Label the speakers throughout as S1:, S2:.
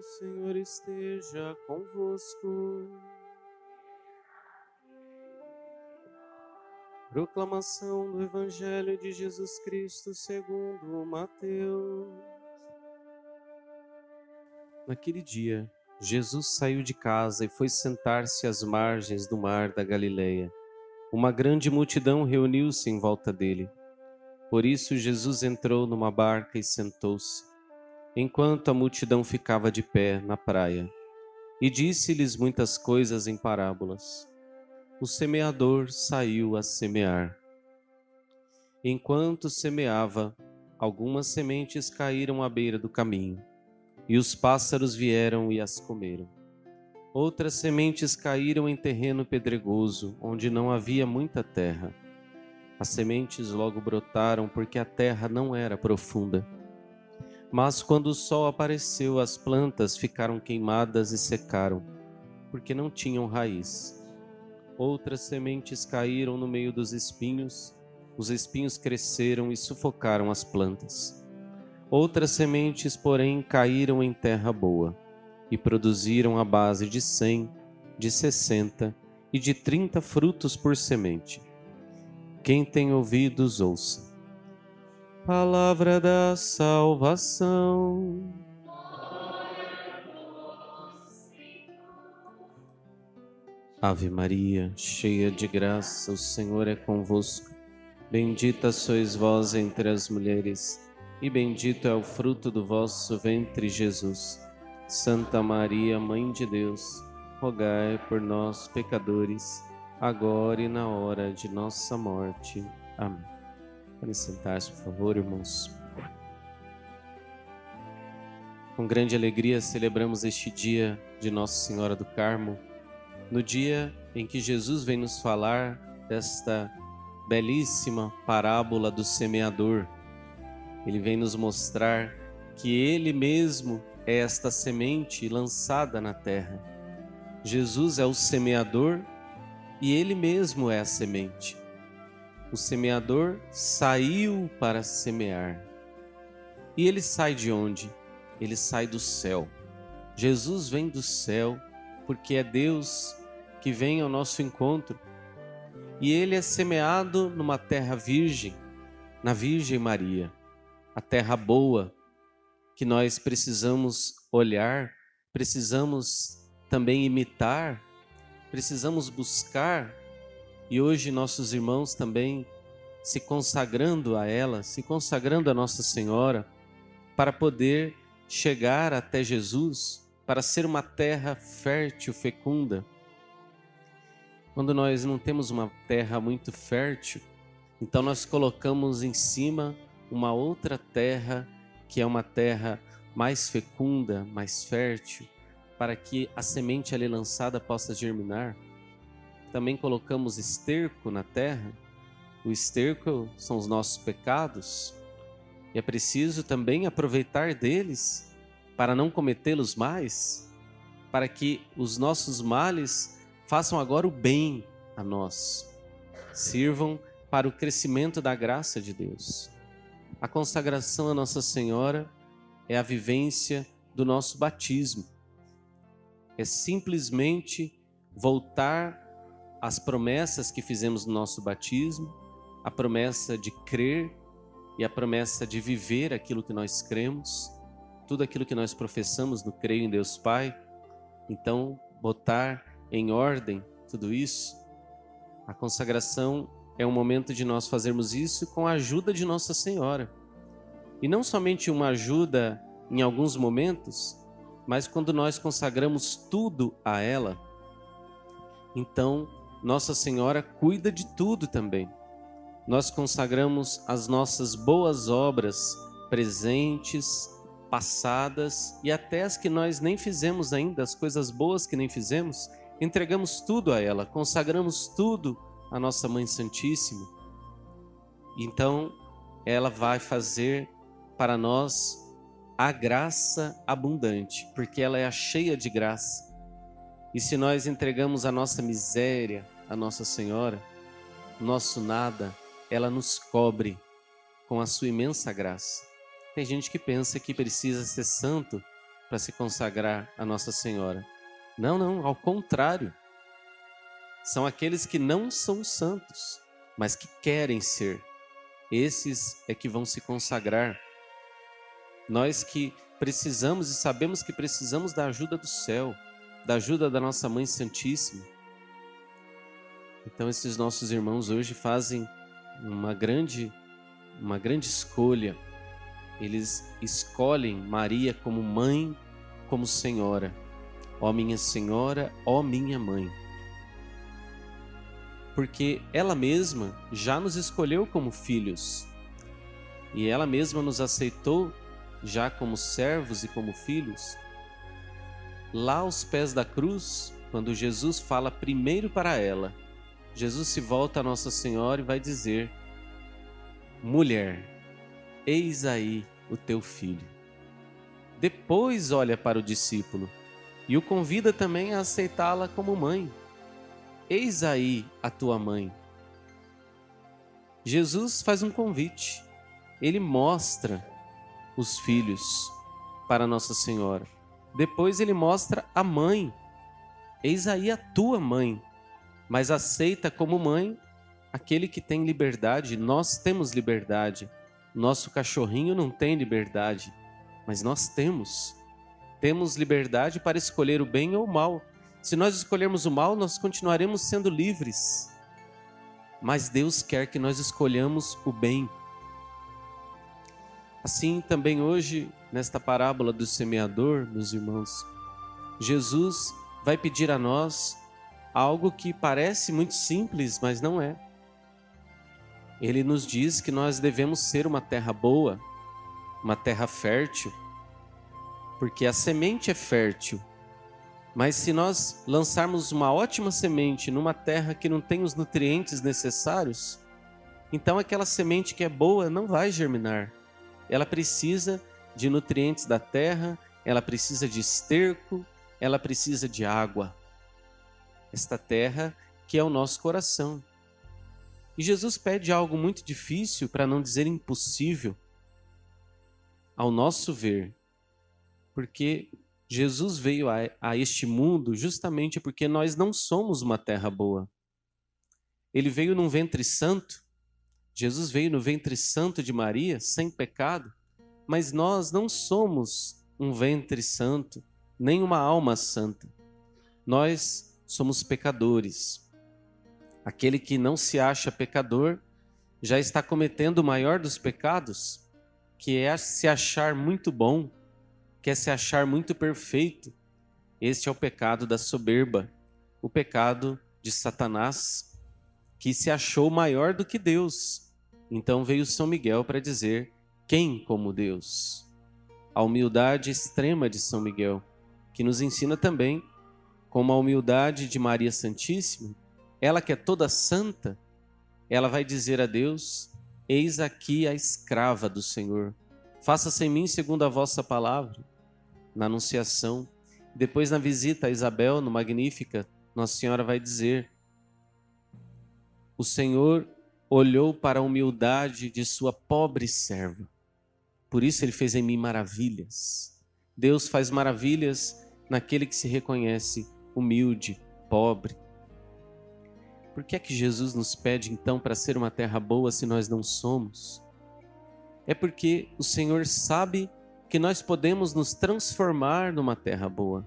S1: O Senhor esteja convosco. Proclamação do Evangelho de Jesus Cristo segundo Mateus. Naquele dia, Jesus saiu de casa e foi sentar-se às margens do mar da Galileia. Uma grande multidão reuniu-se em volta dele. Por isso, Jesus entrou numa barca e sentou-se, enquanto a multidão ficava de pé na praia. E disse-lhes muitas coisas em parábolas. O semeador saiu a semear. Enquanto semeava, algumas sementes caíram à beira do caminho, e os pássaros vieram e as comeram. Outras sementes caíram em terreno pedregoso, onde não havia muita terra. As sementes logo brotaram, porque a terra não era profunda. Mas quando o sol apareceu, as plantas ficaram queimadas e secaram, porque não tinham raiz. Outras sementes caíram no meio dos espinhos, os espinhos cresceram e sufocaram as plantas. Outras sementes, porém, caíram em terra boa e produziram a base de 100, de 60 e de 30 frutos por semente. Quem tem ouvidos, ouça. Palavra da salvação. Ave Maria, cheia de graça, o Senhor é convosco. Bendita sois vós entre as mulheres, e bendito é o fruto do vosso ventre, Jesus. Santa Maria, Mãe de Deus, rogai por nós, pecadores, agora e na hora de nossa morte. Amém. Podem sentar-se, por favor, irmãos. Com grande alegria celebramos este dia de Nossa Senhora do Carmo, no dia em que Jesus vem nos falar desta belíssima parábola do semeador. Ele vem nos mostrar que Ele mesmo é esta semente lançada na terra. Jesus é o semeador e Ele mesmo é a semente. O semeador saiu para semear. E ele sai de onde? Ele sai do céu. Jesus vem do céu porque é Deus que vem ao nosso encontro. E ele é semeado numa terra virgem, na Virgem Maria, a terra boa, que nós precisamos olhar, precisamos também imitar, precisamos buscar. E hoje nossos irmãos também se consagrando a ela, se consagrando a Nossa Senhora, para poder chegar até Jesus, para ser uma terra fértil, fecunda. Quando nós não temos uma terra muito fértil, então nós colocamos em cima uma outra terra, que é uma terra mais fecunda, mais fértil, para que a semente ali lançada possa germinar. Também colocamos esterco na terra. O esterco são os nossos pecados. E é preciso também aproveitar deles para não cometê-los mais, para que os nossos males façam agora o bem a nós, sirvam para o crescimento da graça de Deus. A consagração a Nossa Senhora é a vivência do nosso batismo. É simplesmente voltar às promessas que fizemos no nosso batismo, a promessa de crer e a promessa de viver aquilo que nós cremos, tudo aquilo que nós professamos no creio em Deus Pai. Então, botar em ordem tudo isso. A consagração é um momento de nós fazermos isso com a ajuda de Nossa Senhora. E não somente uma ajuda em alguns momentos, mas quando nós consagramos tudo a ela, então Nossa Senhora cuida de tudo também. Nós consagramos as nossas boas obras presentes, passadas e até as que nós nem fizemos ainda, as coisas boas que nem fizemos, entregamos tudo a ela, consagramos tudo à nossa Mãe Santíssima. Então, ela vai fazer para nós a graça abundante, porque ela é a cheia de graça. E se nós entregamos a nossa miséria à Nossa Senhora, nosso nada, ela nos cobre com a sua imensa graça. Tem gente que pensa que precisa ser santo para se consagrar a Nossa Senhora. Não, não, ao contrário. São aqueles que não são santos, mas que querem ser. Esses é que vão se consagrar. Nós que precisamos e sabemos que precisamos da ajuda do céu, da ajuda da nossa Mãe Santíssima. Então esses nossos irmãos hoje fazem uma grande escolha. Eles escolhem Maria como mãe, como senhora. Ó minha senhora, ó minha mãe. Porque ela mesma já nos escolheu como filhos. E ela mesma nos aceitou já como servos e como filhos. Lá aos pés da cruz, quando Jesus fala primeiro para ela, Jesus se volta a Nossa Senhora e vai dizer: mulher, eis aí o teu filho. Depois olha para o discípulo e o convida também a aceitá-la como mãe. Eis aí a tua mãe. Jesus faz um convite. Ele mostra os filhos para Nossa Senhora. Depois ele mostra a mãe. Eis aí a tua mãe. Mas aceita como mãe aquele que tem liberdade. Nós temos liberdade. Nosso cachorrinho não tem liberdade, mas nós temos. Temos liberdade para escolher o bem ou o mal. Se nós escolhermos o mal, nós continuaremos sendo livres. Mas Deus quer que nós escolhamos o bem. Assim também hoje, nesta parábola do semeador, meus irmãos, Jesus vai pedir a nós algo que parece muito simples, mas não é. Ele nos diz que nós devemos ser uma terra boa, uma terra fértil, porque a semente é fértil. Mas se nós lançarmos uma ótima semente numa terra que não tem os nutrientes necessários, então aquela semente que é boa não vai germinar. Ela precisa de nutrientes da terra, ela precisa de esterco, ela precisa de água. Esta terra que é o nosso coração. E Jesus pede algo muito difícil, para não dizer impossível, ao nosso ver, porque Jesus veio a este mundo justamente porque nós não somos uma terra boa. Ele veio num ventre santo, Jesus veio no ventre santo de Maria, sem pecado, mas nós não somos um ventre santo, nem uma alma santa. Nós somos pecadores. Aquele que não se acha pecador já está cometendo o maior dos pecados, que é se achar muito bom, quer se achar muito perfeito. Este é o pecado da soberba, o pecado de Satanás, que se achou maior do que Deus. Então veio São Miguel para dizer: quem como Deus? A humildade extrema de São Miguel, que nos ensina também como a humildade de Maria Santíssima, ela que é toda santa, ela vai dizer a Deus: eis aqui a escrava do Senhor, faça-se em mim segundo a vossa palavra. Na Anunciação, depois na visita a Isabel, no Magnífica, Nossa Senhora vai dizer: o Senhor olhou para a humildade de sua pobre serva, por isso Ele fez em mim maravilhas. Deus faz maravilhas naquele que se reconhece humilde, pobre. Por que é que Jesus nos pede então para ser uma terra boa se nós não somos? É porque o Senhor sabe que nós podemos nos transformar numa terra boa.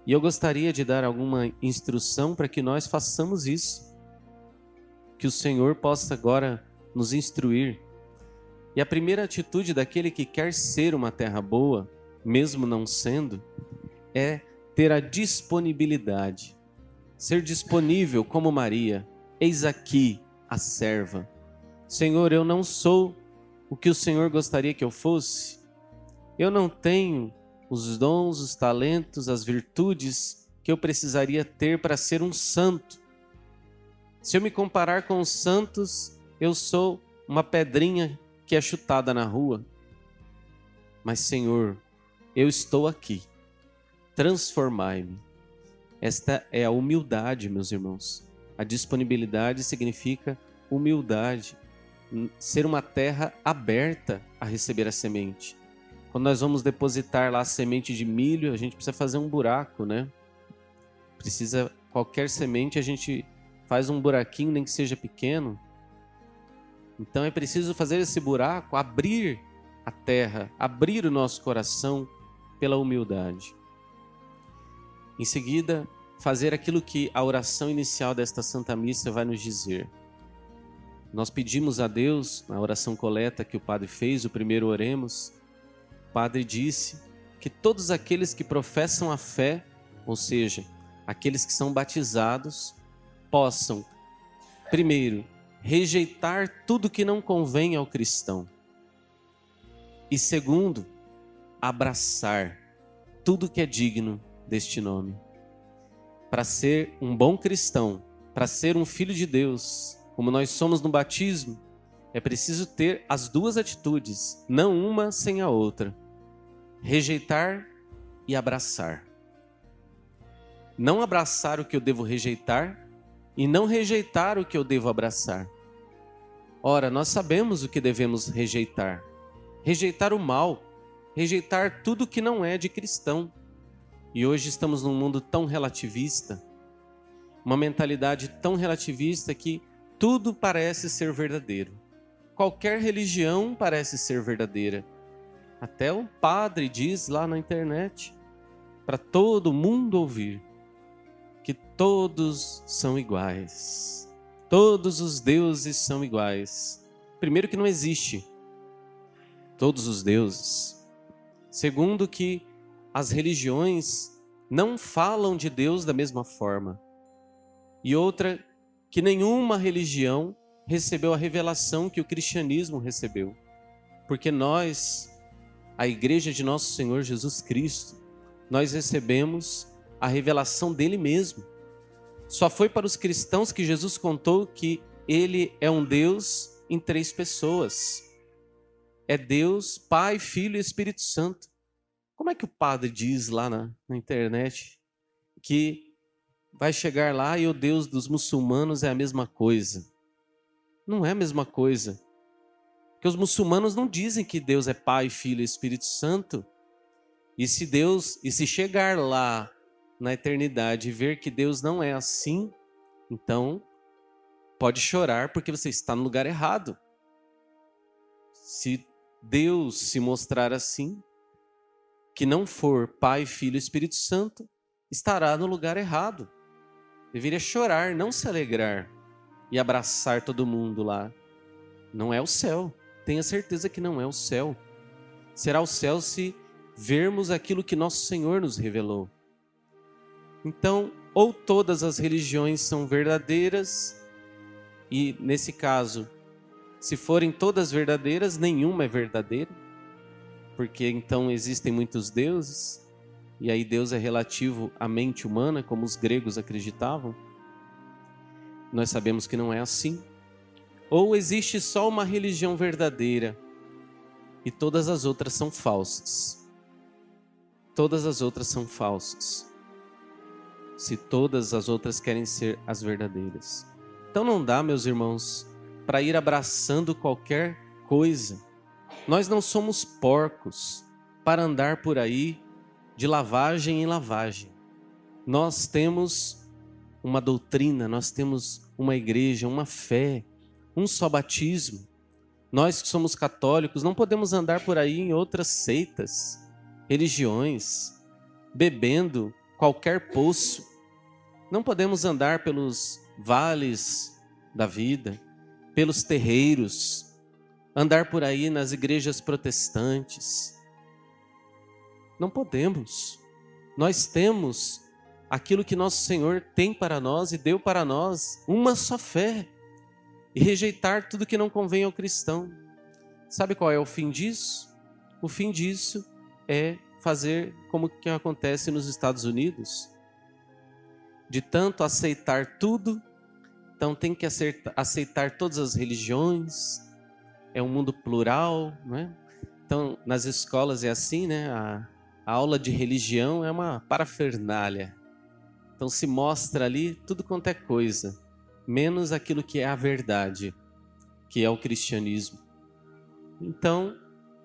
S1: E eu gostaria de dar alguma instrução para que nós façamos isso. Que o Senhor possa agora nos instruir. E a primeira atitude daquele que quer ser uma terra boa, mesmo não sendo, é ter a disponibilidade. Ser disponível como Maria. Eis aqui a serva. Senhor, eu não sou o que o Senhor gostaria que eu fosse. Eu não tenho os dons, os talentos, as virtudes que eu precisaria ter para ser um santo. Se eu me comparar com os santos, eu sou uma pedrinha que é chutada na rua. Mas, Senhor, eu estou aqui. Transformai-me. Esta é a humildade, meus irmãos. A disponibilidade significa humildade. Ser uma terra aberta a receber a semente. Quando nós vamos depositar lá a semente de milho, a gente precisa fazer um buraco, né? Qualquer semente a gente faz um buraquinho, nem que seja pequeno. Então é preciso fazer esse buraco, abrir a terra, abrir o nosso coração pela humildade. Em seguida, fazer aquilo que a oração inicial desta Santa Missa vai nos dizer. Nós pedimos a Deus, na oração coleta que o Padre fez, o primeiro oremos, o Padre disse que todos aqueles que professam a fé, ou seja, aqueles que são batizados, possam, primeiro, rejeitar tudo que não convém ao cristão. E segundo, abraçar tudo que é digno deste nome. Para ser um bom cristão, para ser um filho de Deus, como nós somos no batismo, é preciso ter as duas atitudes, não uma sem a outra. Rejeitar e abraçar. Não abraçar o que eu devo rejeitar e não rejeitar o que eu devo abraçar. Ora, nós sabemos o que devemos rejeitar. Rejeitar o mal, rejeitar tudo que não é de cristão. E hoje estamos num mundo tão relativista, uma mentalidade tão relativista que tudo parece ser verdadeiro. Qualquer religião parece ser verdadeira. Até o padre diz lá na internet, para todo mundo ouvir, que todos são iguais. Todos os deuses são iguais. Primeiro, que não existe todos os deuses. Segundo, que as religiões não falam de Deus da mesma forma. E outra, que nenhuma religião recebeu a revelação que o cristianismo recebeu. Porque nós, a Igreja de Nosso Senhor Jesus Cristo, nós recebemos a revelação dele mesmo. Só foi para os cristãos que Jesus contou que ele é um Deus em 3 pessoas. É Deus, Pai, Filho e Espírito Santo. Como é que o padre diz lá na internet que vai chegar lá e o Deus dos muçulmanos é a mesma coisa? Não é a mesma coisa. Porque os muçulmanos não dizem que Deus é Pai, Filho e Espírito Santo. E se chegar lá na eternidade e ver que Deus não é assim, então pode chorar porque você está no lugar errado. Se Deus se mostrar assim, que não for Pai, Filho e Espírito Santo, estará no lugar errado. Deveria chorar, não se alegrar e abraçar todo mundo lá. Não é o céu. Tenha certeza que não é o céu. Será o céu se vermos aquilo que nosso Senhor nos revelou. Então, ou todas as religiões são verdadeiras, e nesse caso, se forem todas verdadeiras, nenhuma é verdadeira, porque então existem muitos deuses, e aí Deus é relativo à mente humana, como os gregos acreditavam. Nós sabemos que não é assim. Ou existe só uma religião verdadeira, e todas as outras são falsas. Todas as outras são falsas. Se todas as outras querem ser as verdadeiras. Então não dá, meus irmãos, para ir abraçando qualquer coisa. Nós não somos porcos para andar por aí de lavagem em lavagem. Nós temos uma doutrina, nós temos uma igreja, uma fé, um só batismo. Nós que somos católicos não podemos andar por aí em outras seitas, religiões, bebendo qualquer poço. Não podemos andar pelos vales da vida, pelos terreiros, andar por aí nas igrejas protestantes. Não podemos. Nós temos aquilo que nosso Senhor tem para nós e deu para nós, uma só fé, e rejeitar tudo que não convém ao cristão. Sabe qual é o fim disso? O fim disso é fazer como que acontece nos Estados Unidos, de tanto aceitar tudo. Então tem que aceitar todas as religiões, é um mundo plural, não é? Então nas escolas é assim, né? A aula de religião é uma parafernália, então se mostra ali tudo quanto é coisa, menos aquilo que é a verdade, que é o cristianismo. Então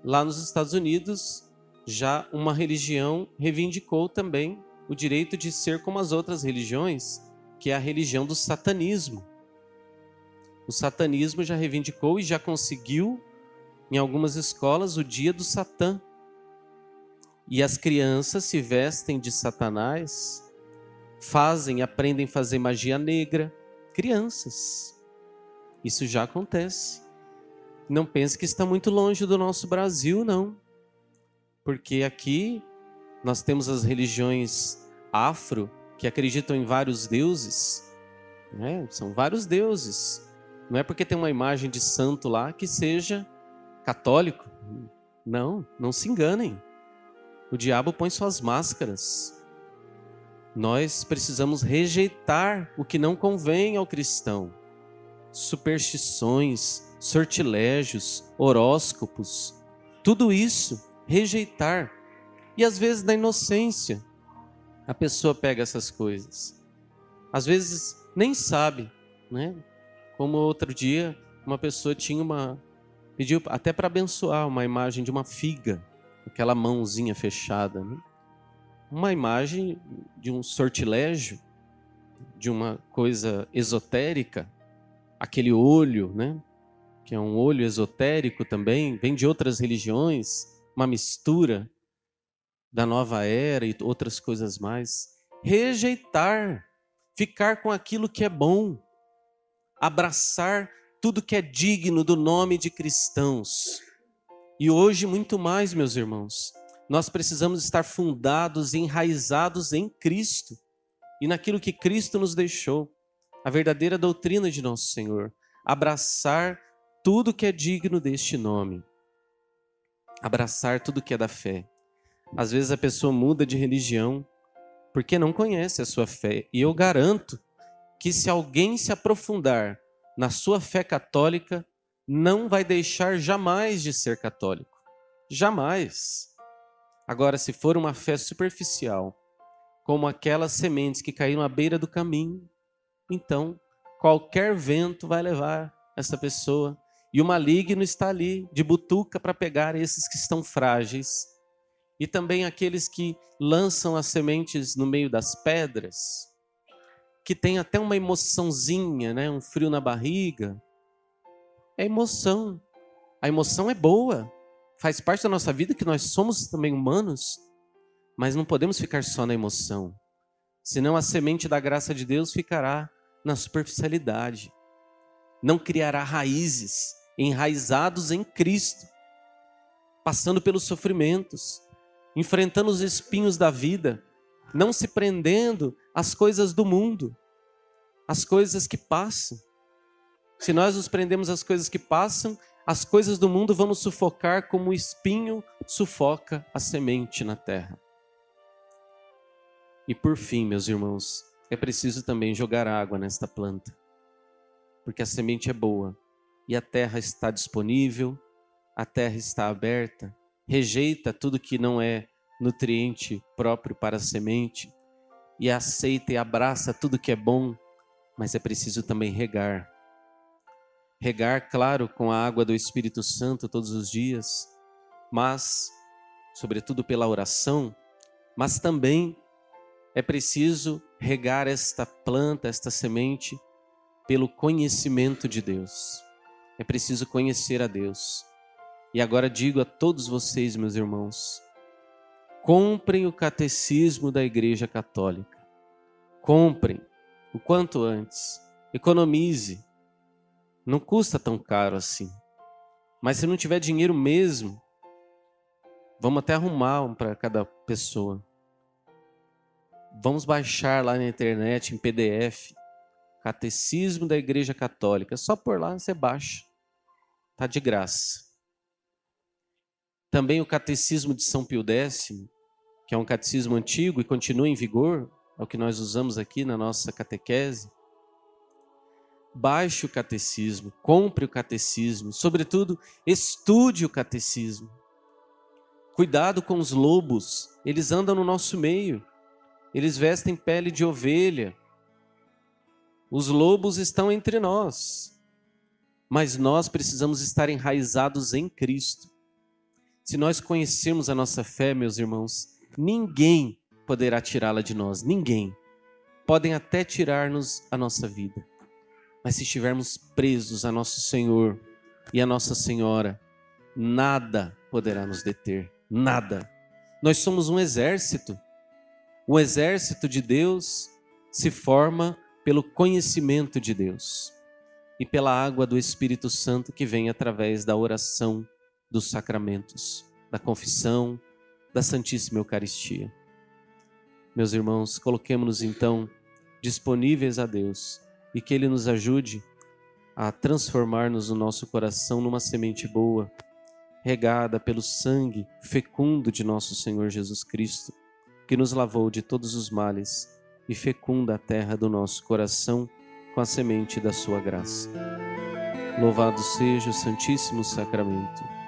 S1: lá nos Estados Unidos Já uma religião reivindicou também o direito de ser como as outras religiões, que é a religião do satanismo. O satanismo já reivindicou e já conseguiu, em algumas escolas, o dia do Satã. E as crianças se vestem de Satanás, aprendem a fazer magia negra. Crianças. Isso já acontece. Não pense que está muito longe do nosso Brasil, não. Porque aqui nós temos as religiões afro, que acreditam em vários deuses. Né? São vários deuses. Não é porque tem uma imagem de santo lá que seja católico. Não, não se enganem. O diabo põe suas máscaras. Nós precisamos rejeitar o que não convém ao cristão. Superstições, sortilégios, horóscopos, tudo isso, rejeitar. E às vezes na inocência, a pessoa pega essas coisas. Às vezes nem sabe, né? Como outro dia, uma pessoa pediu até para abençoar uma imagem de uma figa, aquela mãozinha fechada, né? Uma imagem de um sortilégio, de uma coisa esotérica, aquele olho, né? Que é um olho esotérico também, vem de outras religiões, uma mistura da nova era e outras coisas mais. Rejeitar, ficar com aquilo que é bom, abraçar tudo que é digno do nome de cristãos. E hoje muito mais, meus irmãos, nós precisamos estar fundados, enraizados em Cristo e naquilo que Cristo nos deixou, a verdadeira doutrina de nosso Senhor, abraçar tudo que é digno deste nome, abraçar tudo que é da fé. Às vezes a pessoa muda de religião porque não conhece a sua fé, e eu garanto que se alguém se aprofundar na sua fé católica, não vai deixar jamais de ser católico. Jamais. Agora, se for uma fé superficial, como aquelas sementes que caíram à beira do caminho, então qualquer vento vai levar essa pessoa. E o maligno está ali, de butuca, para pegar esses que estão frágeis. E também aqueles que lançam as sementes no meio das pedras, que tem até uma emoçãozinha, né? Um frio na barriga. É emoção. A emoção é boa. Faz parte da nossa vida, que nós somos também humanos. Mas não podemos ficar só na emoção. Senão a semente da graça de Deus ficará na superficialidade. Não criará raízes, enraizados em Cristo. Passando pelos sofrimentos, enfrentando os espinhos da vida, não se prendendo às coisas do mundo, às coisas que passam. Se nós nos prendemos às coisas que passam, as coisas do mundo vão nos sufocar como o espinho sufoca a semente na terra. E por fim, meus irmãos, é preciso também jogar água nesta planta, porque a semente é boa e a terra está disponível, a terra está aberta, rejeita tudo que não é nutriente próprio para a semente e aceita e abraça tudo que é bom, mas é preciso também regar. Regar, claro, com a água do Espírito Santo todos os dias, mas, sobretudo pela oração, mas também é preciso regar esta planta, esta semente, pelo conhecimento de Deus. É preciso conhecer a Deus. E agora digo a todos vocês, meus irmãos, comprem o catecismo da Igreja Católica. Comprem o quanto antes. Economize. Não custa tão caro assim. Mas se não tiver dinheiro mesmo, vamos até arrumar um para cada pessoa. Vamos baixar lá na internet, em PDF, Catecismo da Igreja Católica. Só por lá você baixa. Está de graça. Também o Catecismo de São Pio X, que é um catecismo antigo e continua em vigor, é o que nós usamos aqui na nossa catequese. Baixe o catecismo, compre o catecismo, sobretudo estude o catecismo. Cuidado com os lobos, eles andam no nosso meio, eles vestem pele de ovelha. Os lobos estão entre nós, mas nós precisamos estar enraizados em Cristo. se nós conhecermos a nossa fé, meus irmãos, ninguém poderá tirá-la de nós, ninguém. Podem até tirar-nos a nossa vida, mas se estivermos presos a nosso Senhor e a Nossa Senhora, nada poderá nos deter, nada. Nós somos um exército. O exército de Deus se forma pelo conhecimento de Deus e pela água do Espírito Santo que vem através da oração, dos sacramentos, da confissão, da Santíssima Eucaristia. Meus irmãos, coloquemo-nos então disponíveis a Deus e que Ele nos ajude a transformar-nos no nosso coração numa semente boa, regada pelo sangue fecundo de nosso Senhor Jesus Cristo, que nos lavou de todos os males e fecunda a terra do nosso coração com a semente da sua graça. Louvado seja o Santíssimo Sacramento.